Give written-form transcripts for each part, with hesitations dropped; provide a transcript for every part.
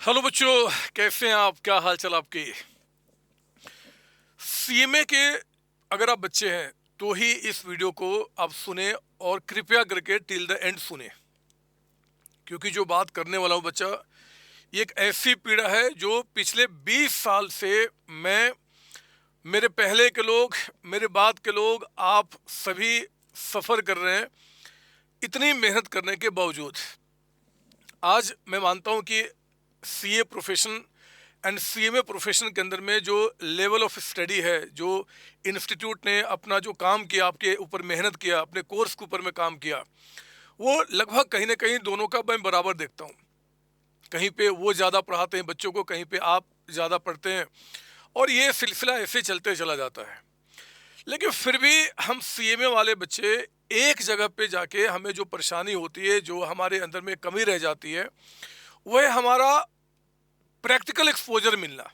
Hello बच्चों, कैसे हैं आप? क्या हाल चाल आपकी? सीएमए के अगर आप बच्चे हैं तो ही इस वीडियो को आप सुने और कृपया करके टिल द एंड सुने, क्योंकि जो बात करने वाला हूँ बच्चा, ये एक ऐसी पीड़ा है जो पिछले 20 साल से मैं, मेरे पहले के लोग, मेरे बाद के लोग, आप सभी सफ़र कर रहे हैं। इतनी मेहनत करने के बावजूद आज मैं मानता हूँ कि CA profession and CMA profession के अंदर में जो लेवल ऑफ स्टडी है, जो इंस्टीट्यूट ने अपना जो काम किया, आपके ऊपर मेहनत किया, अपने कोर्स के ऊपर में काम किया, वो लगभग कहीं ना कहीं दोनों का मैं बराबर देखता हूँ। कहीं पे वो ज़्यादा पढ़ाते हैं बच्चों को, कहीं पे आप ज़्यादा पढ़ते हैं, और ये सिलसिला ऐसे चलते चला जाता है। लेकिन फिर भी हम सीएमए वाले बच्चे एक जगह पे जाके हमें जो परेशानी होती है, जो हमारे अंदर में कमी रह जाती है, वो है हमारा प्रैक्टिकल एक्सपोजर मिलना।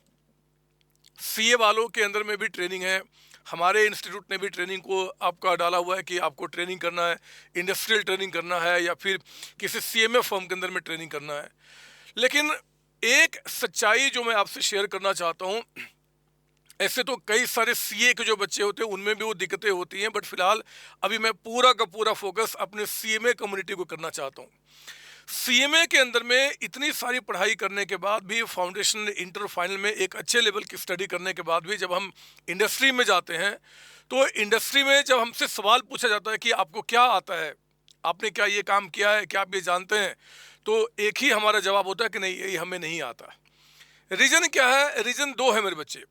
सीए वालों के अंदर में भी ट्रेनिंग है, हमारे इंस्टीट्यूट ने भी ट्रेनिंग को आपका डाला हुआ है कि आपको ट्रेनिंग करना है, इंडस्ट्रियल ट्रेनिंग करना है या फिर किसी सीएमए फर्म के अंदर में ट्रेनिंग करना है। लेकिन एक सच्चाई जो मैं आपसे शेयर करना चाहता हूँ, ऐसे तो कई सारे सीए के जो बच्चे होते हैं उनमें भी वो दिक्कतें होती हैं, बट फिलहाल अभी मैं पूरा का पूरा फोकस अपने सीएमए कम्युनिटी को करना चाहता हूँ। सीएमए के अंदर में इतनी सारी पढ़ाई करने के बाद भी, फाउंडेशन, इंटर, फाइनल में एक अच्छे लेवल की स्टडी करने के बाद भी जब हम इंडस्ट्री में जाते हैं, तो इंडस्ट्री में जब हमसे सवाल पूछा जाता है कि आपको क्या आता है, आपने क्या ये काम किया है, क्या आप ये जानते हैं, तो एक ही हमारा जवाब होता है कि नहीं, ये हमें नहीं आता। रीज़न क्या है? रीज़न दो है मेरे बच्चे।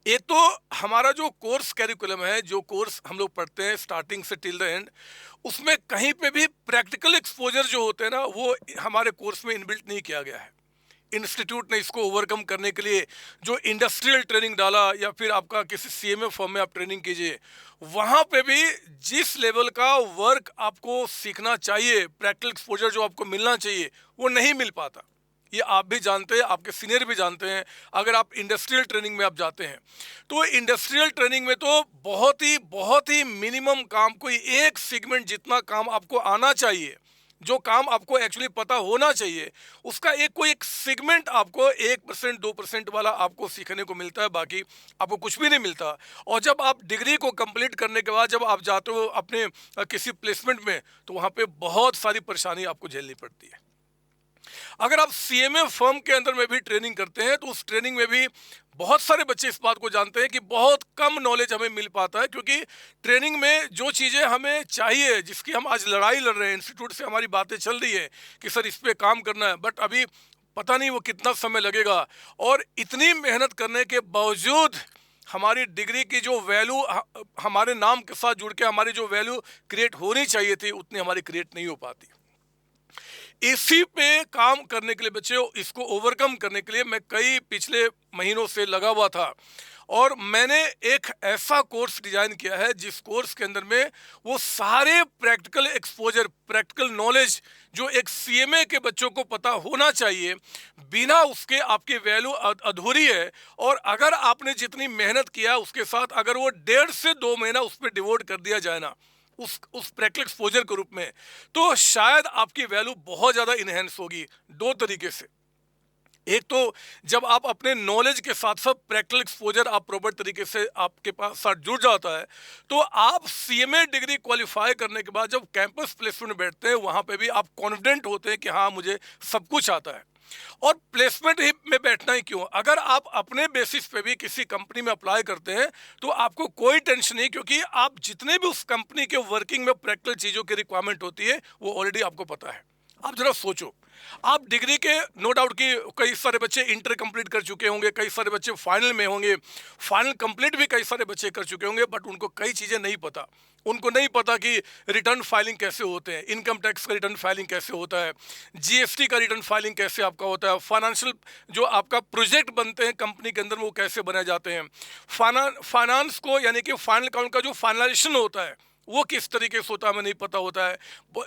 एक तो हमारा जो कोर्स कैरिकुलम है, जो कोर्स हम लोग पढ़ते हैं स्टार्टिंग से टिल द एंड, उसमें कहीं पे भी प्रैक्टिकल एक्सपोजर जो होते हैं ना, वो हमारे कोर्स में इनबिल्ट नहीं किया गया है। इंस्टीट्यूट ने इसको ओवरकम करने के लिए जो इंडस्ट्रियल ट्रेनिंग डाला, या फिर आपका किसी सीएमए फर्म में आप ट्रेनिंग कीजिए, वहाँ पे भी जिस लेवल का वर्क आपको सीखना चाहिए, प्रैक्टिकल एक्सपोजर जो आपको मिलना चाहिए, वो नहीं मिल पाता। ये आप भी जानते हैं, आपके सीनियर भी जानते हैं। अगर आप इंडस्ट्रियल ट्रेनिंग में आप जाते हैं, तो इंडस्ट्रियल ट्रेनिंग में तो बहुत ही मिनिमम काम, कोई एक सेगमेंट जितना काम आपको आना चाहिए, जो काम आपको एक्चुअली पता होना चाहिए, उसका एक सेगमेंट आपको 1% 2% वाला आपको सीखने को मिलता है, बाकी आपको कुछ भी नहीं मिलता। और जब आप डिग्री को कंप्लीट करने के बाद जब आप जाते हो अपने किसी प्लेसमेंट में, तो वहाँ पे बहुत सारी परेशानी आपको झेलनी पड़ती है। अगर आप सीएमए फर्म के अंदर में भी ट्रेनिंग करते हैं, तो उस ट्रेनिंग में भी बहुत सारे बच्चे इस बात को जानते हैं कि बहुत कम नॉलेज हमें मिल पाता है, क्योंकि ट्रेनिंग में जो चीज़ें हमें चाहिए, जिसकी हम आज लड़ाई लड़ रहे हैं, इंस्टीट्यूट से हमारी बातें चल रही है कि सर इस पे काम करना है, बट अभी पता नहीं वो कितना समय लगेगा। और इतनी मेहनत करने के बावजूद हमारी डिग्री की जो वैल्यू हमारे नाम के साथ जुड़ के हमारी जो वैल्यू क्रिएट होनी चाहिए थी, उतनी हमारी क्रिएट नहीं हो पाती। इसी पे काम करने के लिए बच्चे, इसको ओवरकम करने के लिए मैं कई पिछले महीनों से लगा हुआ था, और मैंने एक ऐसा कोर्स डिजाइन किया है जिस कोर्स के अंदर में वो सारे प्रैक्टिकल एक्सपोजर, प्रैक्टिकल नॉलेज जो एक सीएमए के बच्चों को पता होना चाहिए, बिना उसके आपकी वैल्यू अधूरी है। और अगर आपने जितनी मेहनत किया उसके साथ अगर वो 1.5 से 2 महीना उस पर डिवोट कर दिया जाए ना, उस प्रैक्टिकल एक्सपोजर के रूप में, तो शायद आपकी वैल्यू बहुत ज़्यादा इनहेंस होगी। दो तरीके से, एक तो जब आप अपने नॉलेज के साथ साथ प्रैक्टिकल एक्सपोजर आप प्रॉपर तरीके से आपके पास साथ जुड़ जाता है, तो आप सीएमए डिग्री क्वालिफाई करने के बाद जब कैंपस प्लेसमेंट में बैठते हैं, वहाँ पे भी आप कॉन्फिडेंट होते हैं कि हाँ, मुझे सब कुछ आता है। और प्लेसमेंट ही में बैठना ही क्यों, अगर आप अपने बेसिस पे भी किसी कंपनी में अप्लाई करते हैं, तो आपको कोई टेंशन नहीं, क्योंकि आप जितने भी उस कंपनी के वर्किंग में प्रैक्टिकल चीज़ों की रिक्वायरमेंट होती है, वो ऑलरेडी आपको पता है। आप जरा सोचो, आप डिग्री के, नो डाउट कि कई सारे बच्चे इंटर कंप्लीट कर चुके होंगे, कई सारे बच्चे फाइनल में होंगे, फाइनल कंप्लीट भी कई सारे बच्चे कर चुके होंगे, बट उनको कई चीज़ें नहीं पता। उनको नहीं पता कि रिटर्न फाइलिंग कैसे होते हैं, इनकम टैक्स का रिटर्न फाइलिंग कैसे होता है, जीएसटी का रिटर्न फाइलिंग कैसे आपका होता है, फाइनेंशियल जो आपका प्रोजेक्ट बनते हैं कंपनी के अंदर वो कैसे बनाए जाते हैं, फाइनेंस को यानी कि फाइनल अकाउंट का जो फाइनलाइजेशन होता है वो किस तरीके से होता है हमें नहीं पता होता है।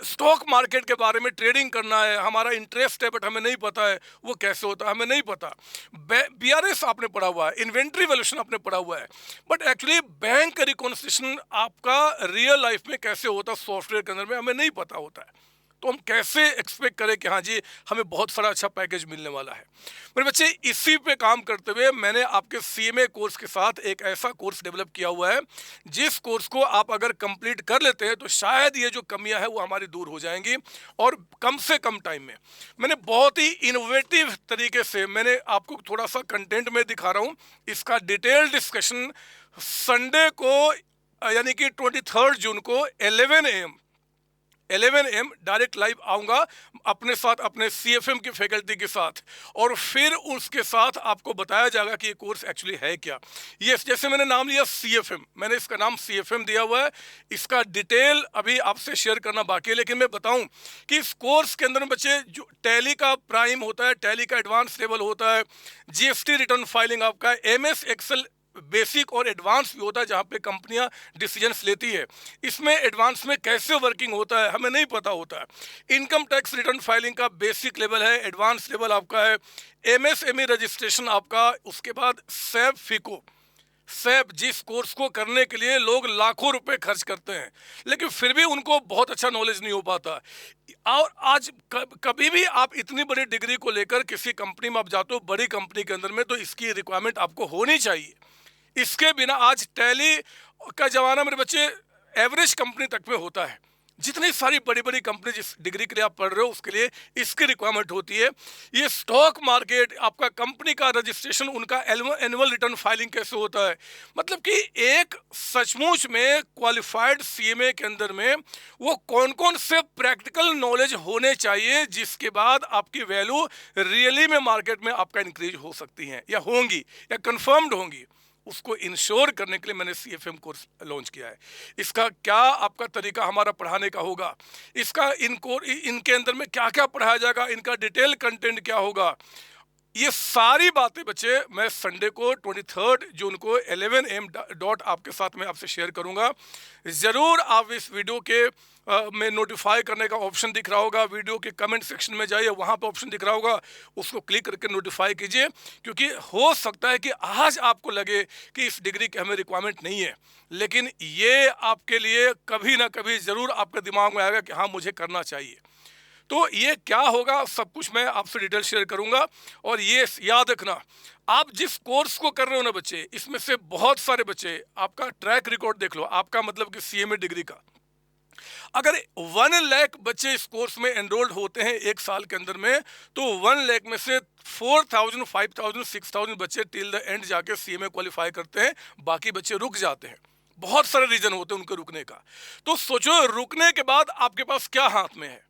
स्टॉक मार्केट के बारे में ट्रेडिंग करना है, हमारा इंटरेस्ट है बट हमें नहीं पता है वो कैसे होता है, हमें नहीं पता। बीआरएस आपने पढ़ा हुआ है, इन्वेंट्री वैल्यूएशन आपने पढ़ा हुआ है, बट एक्चुअली बैंक रिकॉन्सिलिएशन आपका रियल लाइफ में कैसे होता है सॉफ्टवेयर के अंदर में, हमें नहीं पता होता है। तो हम कैसे एक्सपेक्ट करें कि हाँ जी हमें बहुत सारा अच्छा पैकेज मिलने वाला है। मेरे बच्चे, इसी पे काम करते हुए मैंने आपके CMA कोर्स के साथ एक ऐसा कोर्स डेवलप किया हुआ है जिस कोर्स को आप अगर कंप्लीट कर लेते हैं तो शायद ये जो कमियां हैं वो हमारी दूर हो जाएंगी, और कम से कम टाइम में। मैंने बहुत ही इनोवेटिव तरीके से मैंने आपको थोड़ा सा कंटेंट में दिखा रहा हूँ। इसका डिटेल डिस्कशन संडे को यानी कि 23 जून को 11 AM डायरेक्ट लाइव आऊँगा अपने साथ, अपने CFM की फैकल्टी के साथ, और फिर उसके साथ आपको बताया जाएगा कि ये कोर्स एक्चुअली है क्या। ये जैसे मैंने नाम लिया CFM, मैंने इसका नाम CFM दिया हुआ है। इसका डिटेल अभी आपसे शेयर करना बाकी है, लेकिन मैं बताऊं कि इस कोर्स के अंदर बच्चे जो टैली का प्राइम होता है, टैली का एडवांस लेवल होता है, GST रिटर्न फाइलिंग आपका है, MS एक्सेल बेसिक और एडवांस भी होता है जहाँ पे कंपनियां डिसीजंस लेती है। इसमें एडवांस में कैसे वर्किंग होता है हमें नहीं पता होता है। इनकम टैक्स रिटर्न फाइलिंग का बेसिक लेवल है, एडवांस लेवल आपका है, MSME रजिस्ट्रेशन आपका, उसके बाद सैप फिको। सैप जिस कोर्स को करने के लिए लोग लाखों रुपए खर्च करते हैं लेकिन फिर भी उनको बहुत अच्छा नॉलेज नहीं हो पाता। और आज कभी भी आप इतनी बड़ी डिग्री को लेकर किसी कंपनी में आप जाते हो, बड़ी कंपनी के अंदर में, तो इसकी रिक्वायरमेंट आपको होनी चाहिए। इसके बिना आज टैली का जमाना मेरे बच्चे एवरेज कंपनी तक में होता है। जितनी सारी बड़ी बड़ी कंपनी जिस डिग्री के लिए आप पढ़ रहे हो उसके लिए इसकी रिक्वायरमेंट होती है। ये स्टॉक मार्केट, आपका कंपनी का रजिस्ट्रेशन, उनका एनुअल रिटर्न फाइलिंग कैसे होता है, मतलब कि एक सचमुच में क्वालिफाइड CMA के अंदर में वो कौन कौन से प्रैक्टिकल नॉलेज होने चाहिए जिसके बाद आपकी वैल्यू रियली में मार्केट में आपका इंक्रीज हो सकती है या होंगी या कंफर्म्ड होंगी, उसको इंश्योर करने के लिए मैंने CFM कोर्स लॉन्च किया है। इसका क्या आपका तरीका हमारा पढ़ाने का होगा, इसका इनके अंदर में क्या क्या पढ़ाया जाएगा, इनका डिटेल कंटेंट क्या होगा, ये सारी बातें बच्चे मैं संडे को 23 जून को 11 AM डॉट आपके साथ में आपसे शेयर करूंगा। ज़रूर आप इस वीडियो के में नोटिफाई करने का ऑप्शन दिख रहा होगा, वीडियो के कमेंट सेक्शन में जाइए, वहाँ पे ऑप्शन दिख रहा होगा, उसको क्लिक करके नोटिफाई कीजिए। क्योंकि हो सकता है कि आज आपको लगे कि इस डिग्री की हमें रिक्वायरमेंट नहीं है, लेकिन ये आपके लिए कभी ना कभी ज़रूर आपके दिमाग में आएगा कि हाँ मुझे करना चाहिए। तो ये क्या होगा सब कुछ मैं आपसे डिटेल शेयर करूंगा। और ये याद रखना, आप जिस कोर्स को कर रहे हो ना बच्चे, इसमें से बहुत सारे बच्चे, आपका ट्रैक रिकॉर्ड देख लो, आपका मतलब कि CMA डिग्री का, अगर 1 लाख बच्चे इस कोर्स में एनरोल्ड होते हैं एक साल के अंदर में, तो 1 लाख में से 4000, 5000, 6000 बच्चे टिल द एंड जाके CMA क्वालिफाई करते हैं, बाकी बच्चे रुक जाते हैं। बहुत सारे रीजन होते हैं उनके रुकने का। तो सोचो रुकने के बाद आपके पास क्या हाथ में है,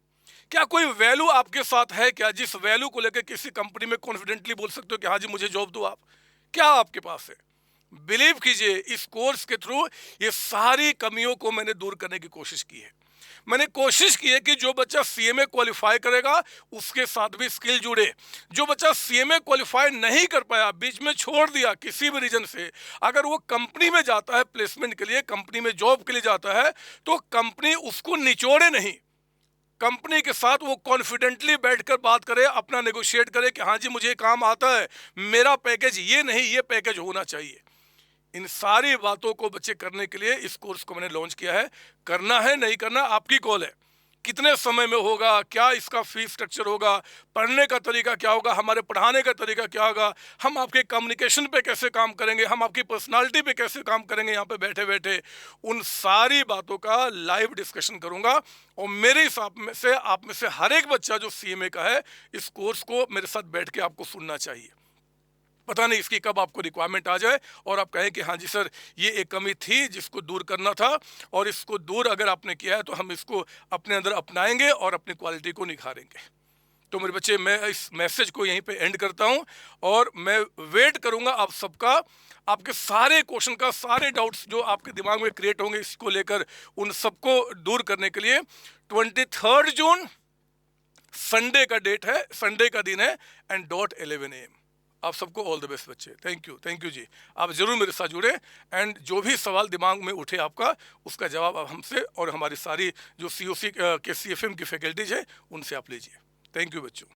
क्या कोई वैल्यू आपके साथ है क्या, जिस वैल्यू को लेकर किसी कंपनी में कॉन्फिडेंटली बोल सकते हो कि हाँ जी मुझे जॉब दो आप, क्या आपके पास है? बिलीव कीजिए, इस कोर्स के थ्रू ये सारी कमियों को मैंने दूर करने की कोशिश की है। मैंने कोशिश की है कि जो बच्चा CMA क्वालिफाई करेगा उसके साथ भी स्किल जुड़े। जो बच्चा CMA क्वालिफाई नहीं कर पाया, बीच में छोड़ दिया किसी भी रीजन से, अगर वो कंपनी में जाता है प्लेसमेंट के लिए, कंपनी में जॉब के लिए जाता है, तो कंपनी उसको निचोड़े नहीं, कंपनी के साथ वो कॉन्फिडेंटली बैठकर बात करे, अपना नेगोशिएट करे कि हाँ जी मुझे काम आता है, मेरा पैकेज ये नहीं ये पैकेज होना चाहिए। इन सारी बातों को बच्चे करने के लिए इस कोर्स को मैंने लॉन्च किया है। करना है नहीं करना आपकी कॉल है, कितने समय में होगा, क्या इसका फीस स्ट्रक्चर होगा, पढ़ने का तरीका क्या होगा, हमारे पढ़ाने का तरीका क्या होगा, हम आपके कम्युनिकेशन पे कैसे काम करेंगे, हम आपकी पर्सनालिटी पे कैसे काम करेंगे यहाँ पे बैठे बैठे, उन सारी बातों का लाइव डिस्कशन करूँगा। और मेरे हिसाब से आप में से हर एक बच्चा जो CMA का है, इस कोर्स को मेरे साथ बैठ के आपको सुनना चाहिए। पता नहीं इसकी कब आपको रिक्वायरमेंट आ जाए और आप कहें कि हाँ जी सर ये एक कमी थी जिसको दूर करना था, और इसको दूर अगर आपने किया है तो हम इसको अपने अंदर अपनाएंगे और अपनी क्वालिटी को निखारेंगे। तो मेरे बच्चे, मैं इस मैसेज को यहीं पे एंड करता हूं और मैं वेट करूंगा आप सबका, आपके सारे क्वेश्चन का, सारे डाउट्स जो आपके दिमाग में क्रिएट होंगे इसको लेकर, उन सबको दूर करने के लिए 23 जून संडे का डेट है, संडे का दिन है, एंड डॉट 11 AM। आप सबको ऑल द बेस्ट बच्चे। थैंक यू जी। आप जरूर मेरे साथ जुड़े, एंड जो भी सवाल दिमाग में उठे आपका, उसका जवाब आप हमसे और हमारी सारी जो COC के CFM की फैकल्टीज है उनसे आप लीजिए। थैंक यू बच्चों।